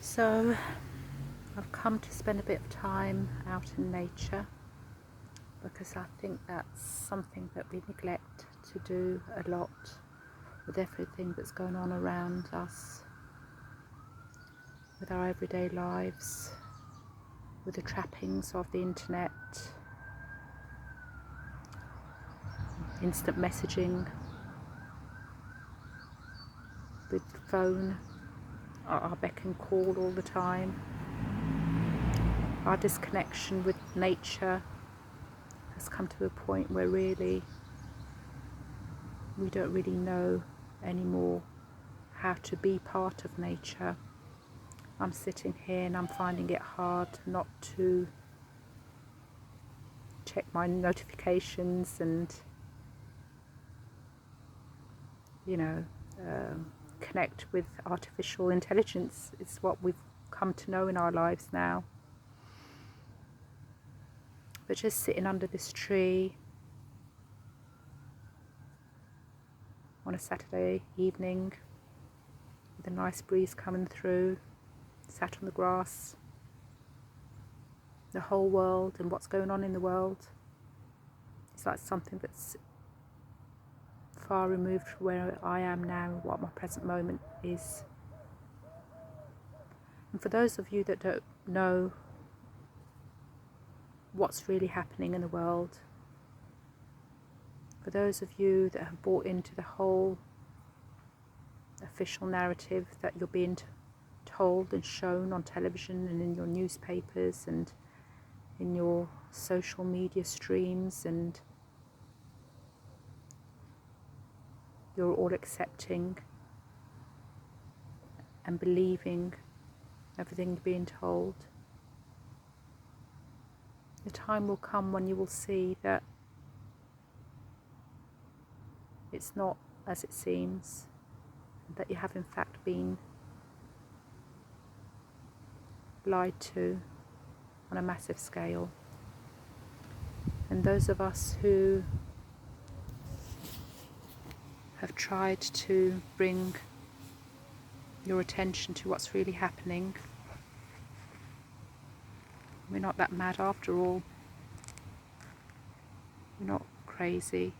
So I've come to spend a bit of time out in nature because I think that's something that we neglect to do a lot with everything that's going on around us, with our everyday lives, with the trappings of the internet, instant messaging, with the phone at our beck and call all the time. Our disconnection with nature has come to a point where really we don't really know anymore how to be part of nature. I'm sitting here and I'm finding it hard not to check my notifications and connect with artificial intelligence. It's what we've come to know in our lives now. But just sitting under this tree on a Saturday evening with a nice breeze coming through, sat on the grass, the whole world and what's going on in the world, it's like something that's far removed from where I am now, what my present moment is. And for those of you that don't know what's really happening in the world, for those of you that have bought into the whole official narrative that you're being told and shown on television and in your newspapers and in your social media streams, and you're all accepting and believing everything you're being told, the time will come when you will see that it's not as it seems, that you have in fact been lied to on a massive scale. And those of us who have tried to bring your attention to what's really happening, we're not that mad after all. We're not crazy.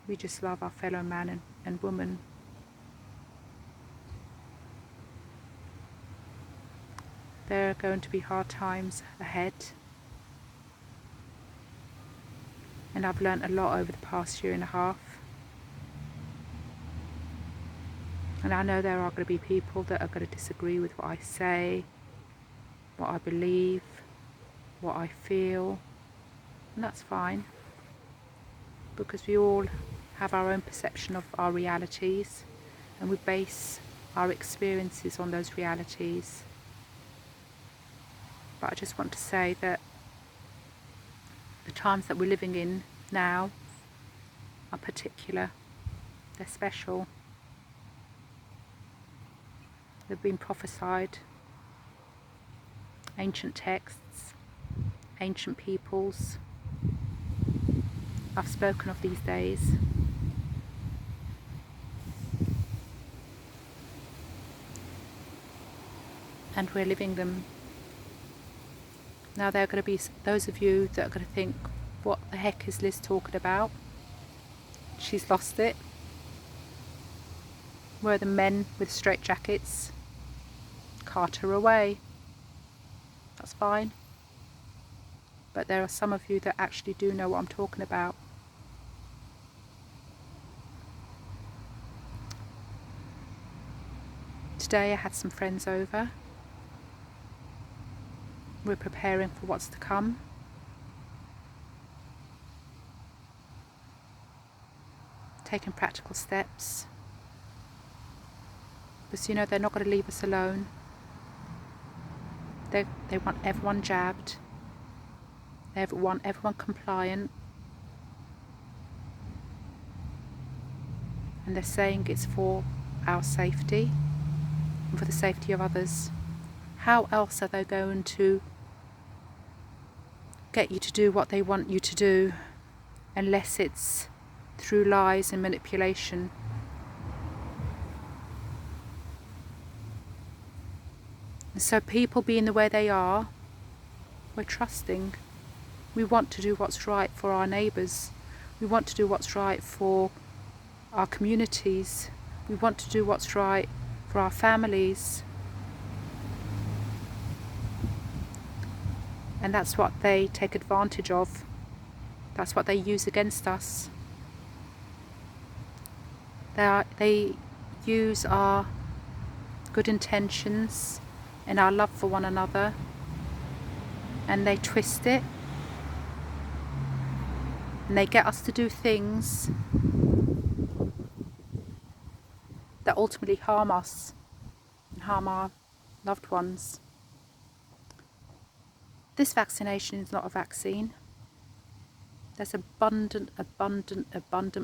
We just love our fellow man and woman. There are going to be hard times ahead, and I've learnt a lot over the past year and a half. And I know there are going to be people that are going to disagree with what I say, what I believe, what I feel, and that's fine, because we all have our own perception of our realities, and we base our experiences on those realities. But I just want to say that the times that we're living in now are particular, they're special. They've been prophesied. Ancient texts, ancient peoples. I've spoken of these days. And we're living them. Now there are going to be those of you that are going to think, what the heck is Liz talking about? She's lost it. Where are the men with straight jackets? Cart her away. That's fine. But there are some of you that actually do know what I'm talking about. Today I had some friends over. We're preparing for what's to come. Taking practical steps. Because they're not going to leave us alone. They want everyone jabbed. They want everyone compliant. And they're saying it's for our safety and for the safety of others. How else are they going to get you to do what they want you to do, unless it's through lies and manipulation? So people being the way they are, we're trusting. We want to do what's right for our neighbours. We want to do what's right for our communities. We want to do what's right for our families. And that's what they take advantage of. That's what they use against us. They use our good intentions and our love for one another, and they twist it, and they get us to do things that ultimately harm us and harm our loved ones. This vaccination is not a vaccine. There's abundant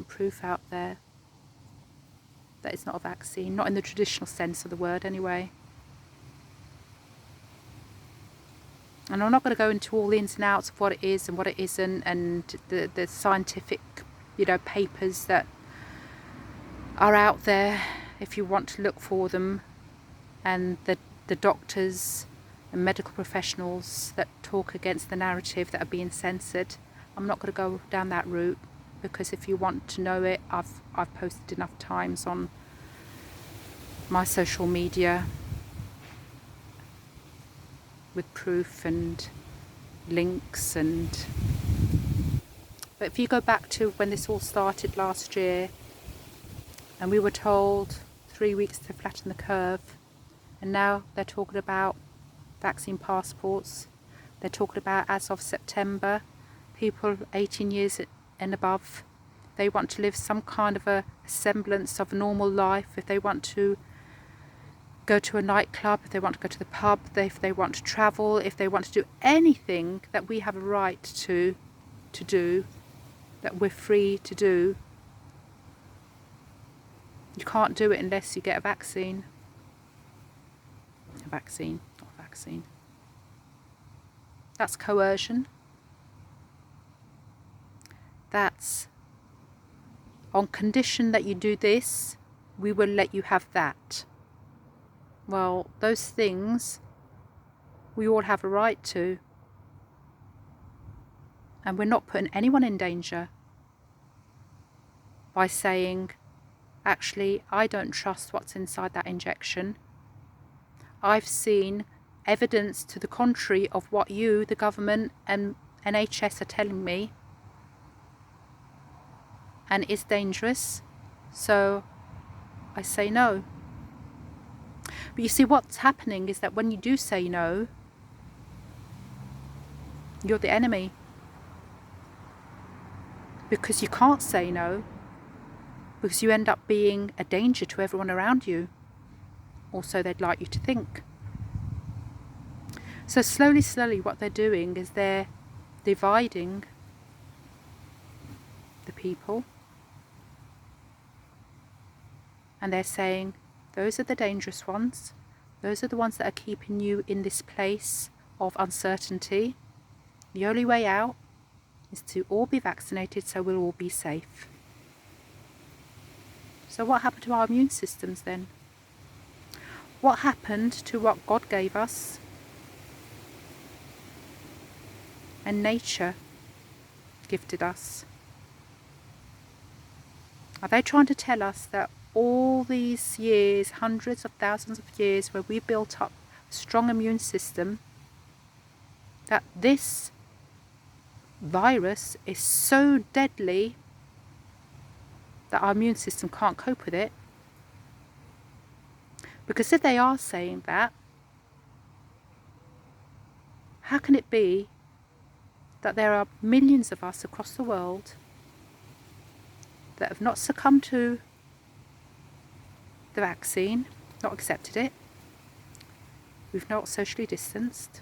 proof out there that it's not a vaccine, not in the traditional sense of the word anyway. And I'm not going to go into all the ins and outs of what it is and what it isn't, and the scientific, papers that are out there if you want to look for them, and the doctors and medical professionals that talk against the narrative that are being censored. I'm not going to go down that route, because if you want to know it, I've posted enough times on my social media with proof and links. But if you go back to when this all started last year, and we were told 3 weeks to flatten the curve, and now they're talking about vaccine passports. They're talking about, as of September, people 18 years and above, they want to live some kind of a semblance of a normal life. If they want to go to a nightclub, if they want to go to the pub, if they want to travel, if they want to do anything that we have a right to do, that we're free to do, you can't do it unless you get a vaccine. A vaccine, not a vaccine. That's coercion. That's on condition that you do this, we will let you have that. Well, those things we all have a right to. And we're not putting anyone in danger by saying, actually, I don't trust what's inside that injection. I've seen evidence to the contrary of what you, the government and NHS, are telling me, and it's dangerous, so I say no. But you see, what's happening is that when you do say no, you're the enemy, because you can't say no, because you end up being a danger to everyone around you, or so they'd like you to think. So slowly what they're doing is they're dividing the people, and they're saying, those are the dangerous ones, those are the ones that are keeping you in this place of uncertainty. The only way out is to all be vaccinated, so we'll all be safe. So what happened to our immune systems then? What happened to what God gave us and nature gifted us? Are they trying to tell us that all these years, hundreds of thousands of years, where we built up a strong immune system, that this virus is so deadly that our immune system can't cope with it? Because if they are saying that, how can it be that there are millions of us across the world that have not succumbed to the vaccine, not accepted it, we've not socially distanced,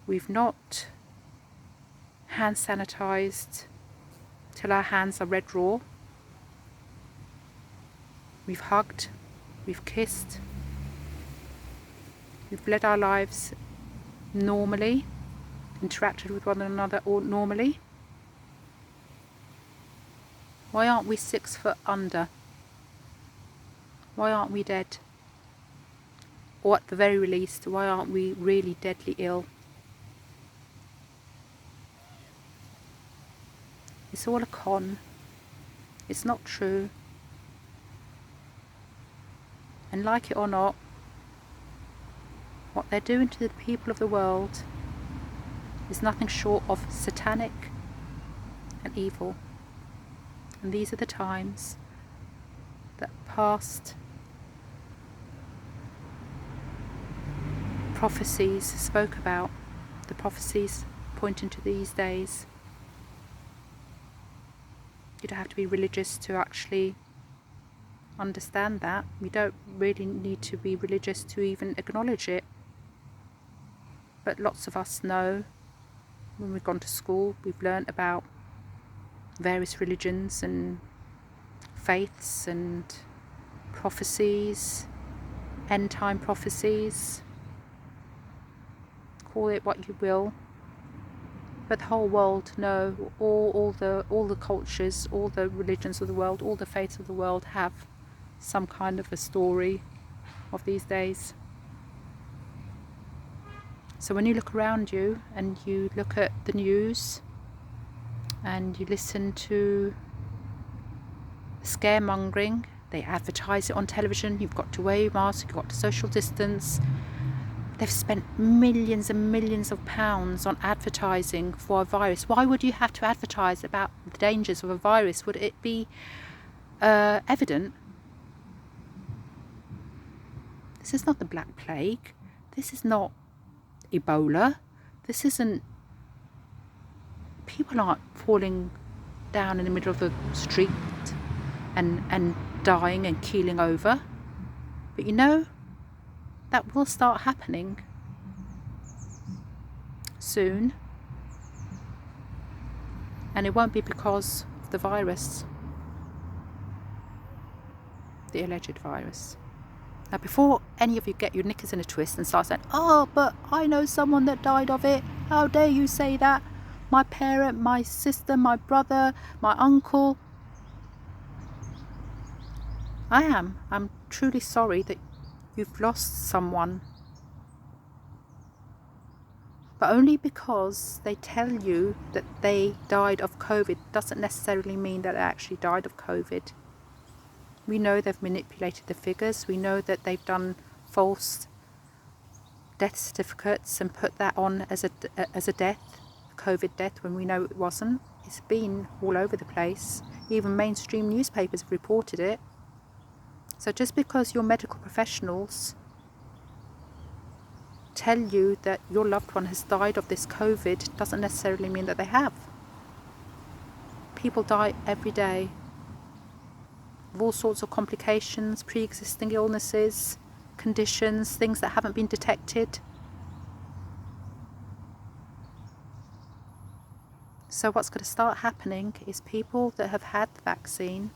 we've not hand sanitized till our hands are red raw, we've hugged, we've kissed, we've led our lives normally, interacted with one another normally? Why aren't we 6 foot under? Why aren't we dead? Or at the very least, why aren't we really deadly ill? It's all a con. It's not true. And like it or not, what they're doing to the people of the world is nothing short of satanic and evil. And these are the times that past prophecies spoke about, the prophecies pointing to these days. You don't have to be religious to actually understand that. We don't really need to be religious to even acknowledge it. But lots of us know, when we've gone to school, we've learnt about various religions and faiths and prophecies, end time prophecies, call it what you will. But the whole world know, all the cultures, all the religions of the world, all the faiths of the world have some kind of a story of these days. So when you look around you and you look at the news and you listen to scaremongering, they advertise it on television, you've got to wear your mask, you've got to social distance. They've spent millions and millions of pounds on advertising for a virus. Why would you have to advertise about the dangers of a virus? Would it be evident? This is not the Black Plague. This is not Ebola. This isn't... People aren't falling down in the middle of the street and dying and keeling over. But you know, that will start happening soon. And it won't be because of the virus, the alleged virus. Now, before any of you get your knickers in a twist and start saying, oh, but I know someone that died of it. How dare you say that? My parent, my sister, my brother, my uncle. I'm truly sorry that you've lost someone. But only because they tell you that they died of COVID doesn't necessarily mean that they actually died of COVID. We know they've manipulated the figures. We know that they've done false death certificates and put that on as a death, a COVID death, when we know it wasn't. It's been all over the place. Even mainstream newspapers have reported it. So just because your medical professionals tell you that your loved one has died of this COVID doesn't necessarily mean that they have. People die every day of all sorts of complications, pre-existing illnesses, conditions, things that haven't been detected. So what's going to start happening is people that have had the vaccine,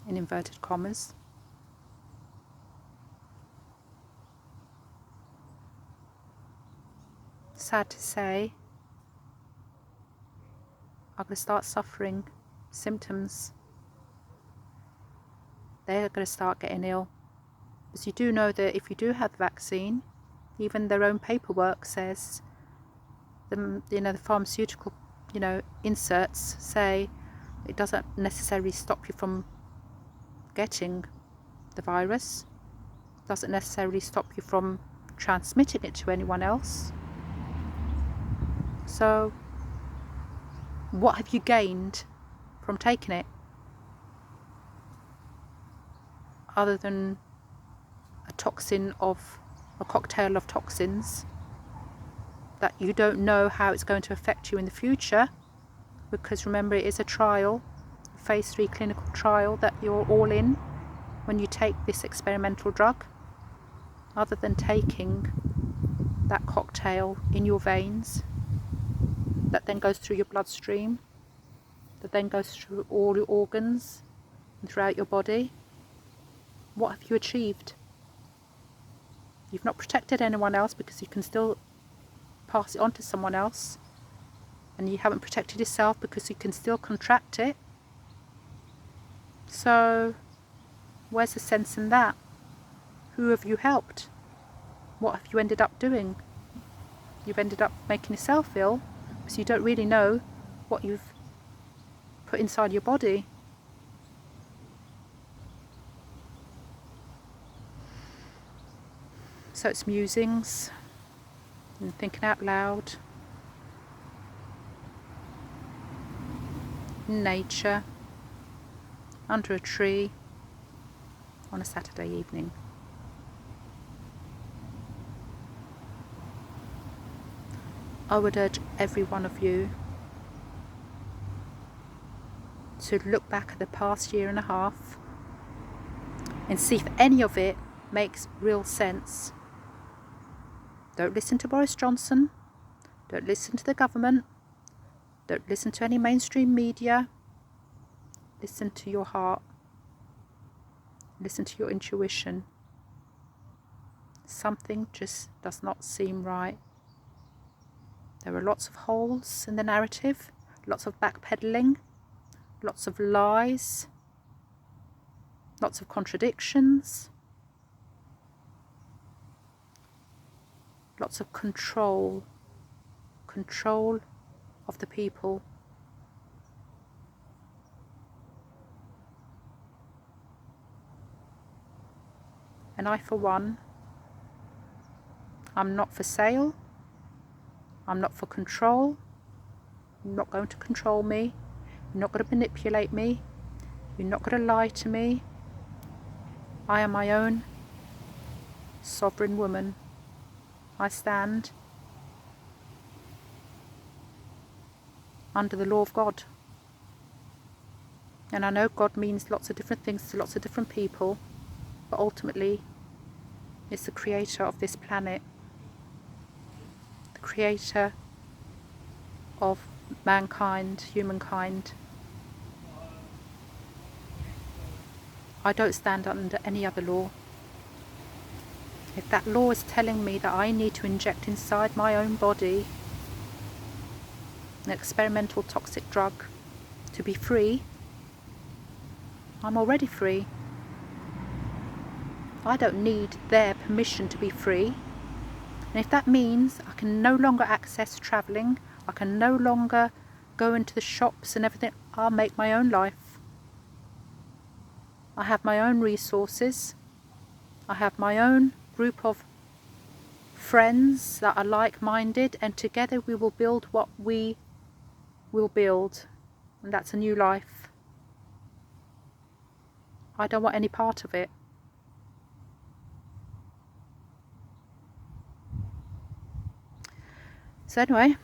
in inverted commas, sad to say, are going to start suffering symptoms. They're going to start getting ill. Because you do know that if you do have the vaccine, even their own paperwork says, the pharmaceutical, inserts say it doesn't necessarily stop you from getting the virus, doesn't necessarily stop you from transmitting it to anyone else. So what have you gained from taking it, other than a cocktail of toxins that you don't know how it's going to affect you in the future? Because remember, it is a trial, a phase 3 clinical trial that you're all in when you take this experimental drug. Other than taking that cocktail in your veins, that then goes through your bloodstream, that then goes through all your organs and throughout your body, what have you achieved? You've not protected anyone else, because you can still pass it on to someone else, and you haven't protected yourself because you can still contract it. So where's the sense in that? Who have you helped? What have you ended up doing? You've ended up making yourself ill, because you don't really know what you've put inside your body. So it's musings and thinking out loud, in nature, under a tree, on a Saturday evening. I would urge every one of you to look back at the past year and a half and see if any of it makes real sense. Don't listen to Boris Johnson. Don't listen to the government. Don't listen to any mainstream media. Listen to your heart. Listen to your intuition. Something just does not seem right. There are lots of holes in the narrative, lots of backpedaling, lots of lies, lots of contradictions, lots of control of the people. And I, for one, I'm not for sale. I'm not for control. You're not going to control me. You're not going to manipulate me. You're not going to lie to me. I am my own sovereign woman. I stand under the law of God. And I know God means lots of different things to lots of different people, but ultimately it's the creator of this planet, the creator of mankind, humankind. I don't stand under any other law. If that law is telling me that I need to inject inside my own body an experimental toxic drug to be free, I'm already free. I don't need their permission to be free. And if that means I can no longer access travelling, I can no longer go into the shops and everything, I'll make my own life. I have my own resources. I have my own group of friends that are like-minded, and together we will build what we will build, and that's a new life. I don't want any part of it. So anyway,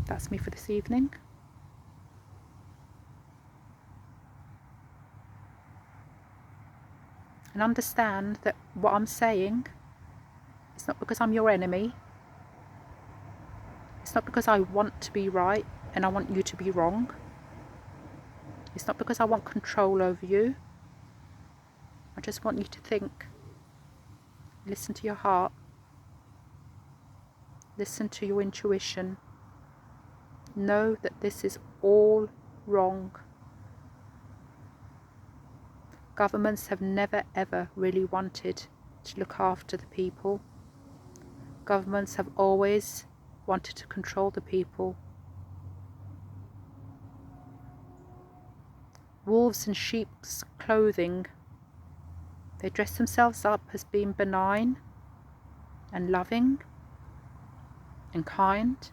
that's me for this evening. And understand that what I'm saying, it's not because I'm your enemy. It's not because I want to be right and I want you to be wrong. It's not because I want control over you. I just want you to think. Listen to your heart. Listen to your intuition. Know that this is all wrong. Governments have never ever really wanted to look after the people. Governments have always wanted to control the people. Wolves in sheep's clothing, they dress themselves up as being benign and loving and kind,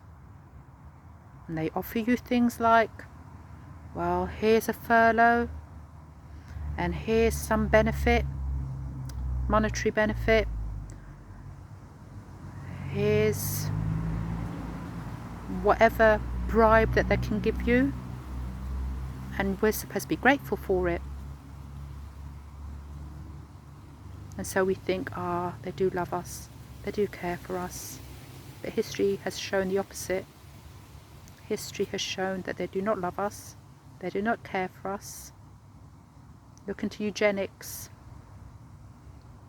and they offer you things like, well, here's a furlough, and here's some benefit, monetary benefit, here's whatever bribe that they can give you, and we're supposed to be grateful for it. And so we think, they do love us, they do care for us. But history has shown the opposite. History has shown that they do not love us, they do not care for us. Look into eugenics,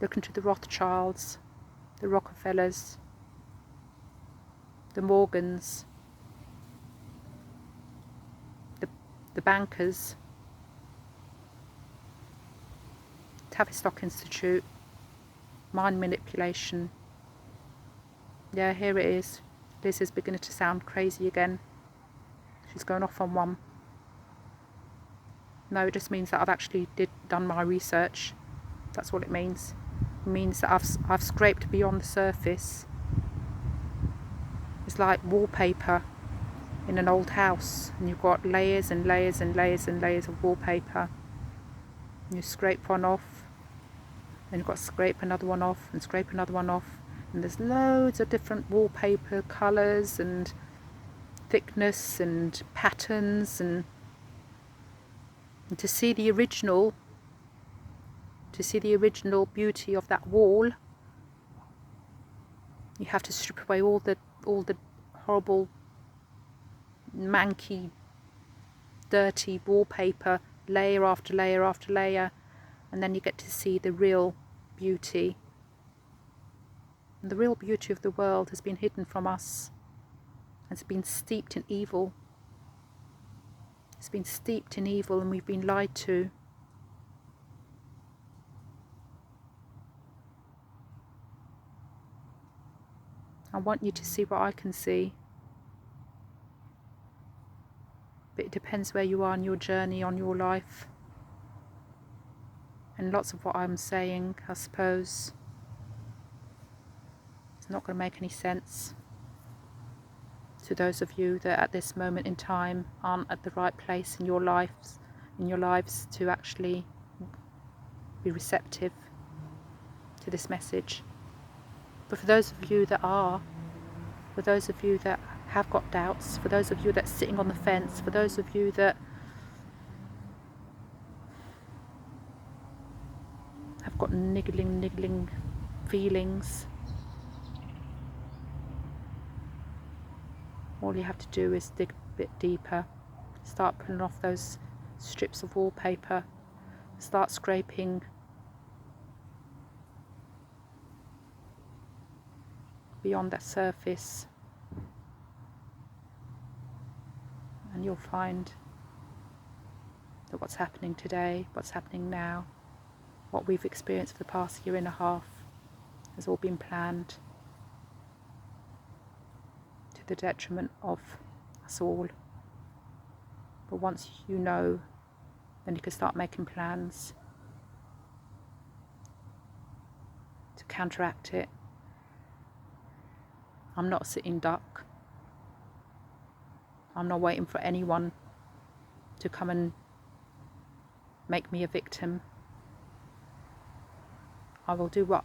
look into the Rothschilds, the Rockefellers, the Morgans, the bankers, Tavistock Institute, mind manipulation. Yeah, here it is. Liz is beginning to sound crazy again. She's going off on one. No, it just means that I've actually done my research. That's what it means. It means that I've scraped beyond the surface. It's like wallpaper in an old house, and you've got layers and layers and layers and layers of wallpaper. And you scrape one off, then you've got to scrape another one off and scrape another one off, and there's loads of different wallpaper colours and thickness and patterns, and to see the original beauty of that wall, you have to strip away all the horrible, manky, dirty wallpaper, layer after layer after layer, and then you get to see the real beauty. And the real beauty of the world has been hidden from us. It's been steeped in evil. It's been steeped in evil, and we've been lied to. I want you to see what I can see. But it depends where you are in your journey, on your life. And lots of what I'm saying, I suppose, it's not going to make any sense to those of you that at this moment in time aren't at the right place in your lives to actually be receptive to this message. But for those of you that are, for those of you that have got doubts, for those of you that's sitting on the fence, for those of you that have got niggling feelings, all you have to do is dig a bit deeper, start pulling off those strips of wallpaper, start scraping beyond that surface, and you'll find that what's happening today, what's happening now, what we've experienced for the past year and a half has all been planned to the detriment of us all. But once you know, then you can start making plans to counteract it. I'm not a sitting duck. I'm not waiting for anyone to come and make me a victim. I will do what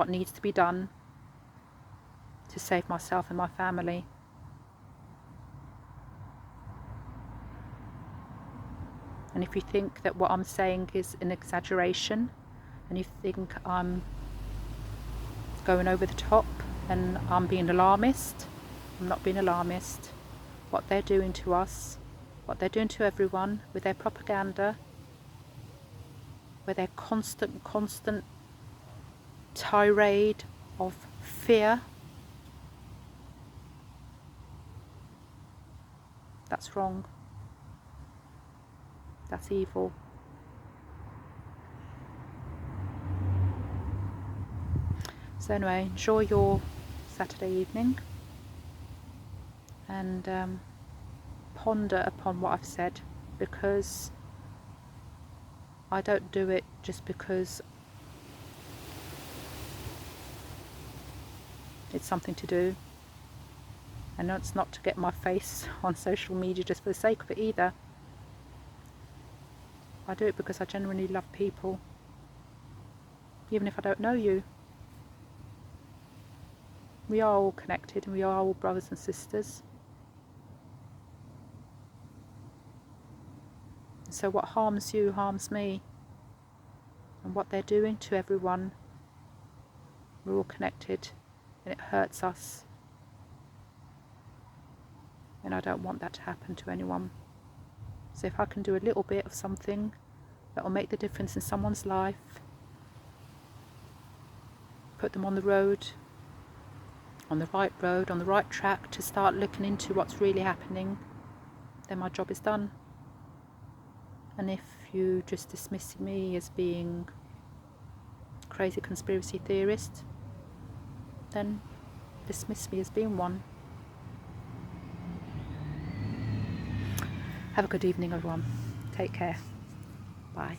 needs to be done to save myself and my family. And if you think that what I'm saying is an exaggeration, and you think I'm going over the top and I'm being alarmist, I'm not being alarmist. What they're doing to us, what they're doing to everyone with their propaganda, with their constant tirade of fear, that's wrong. That's evil. So anyway, enjoy your Saturday evening, and ponder upon what I've said, because I don't do it just because it's something to do, and it's not to get my face on social media just for the sake of it either. I do it because I genuinely love people, even if I don't know you. We are all connected, and we are all brothers and sisters. So what harms you harms me, and what they're doing to everyone, we're all connected, and it hurts us, and I don't want that to happen to anyone. So if I can do a little bit of something that will make the difference in someone's life, put them on the road, on the right track to start looking into what's really happening, then my job is done. And if you just dismiss me as being crazy conspiracy theorist, then dismiss me as being one. Have a good evening, everyone. Take care. Bye.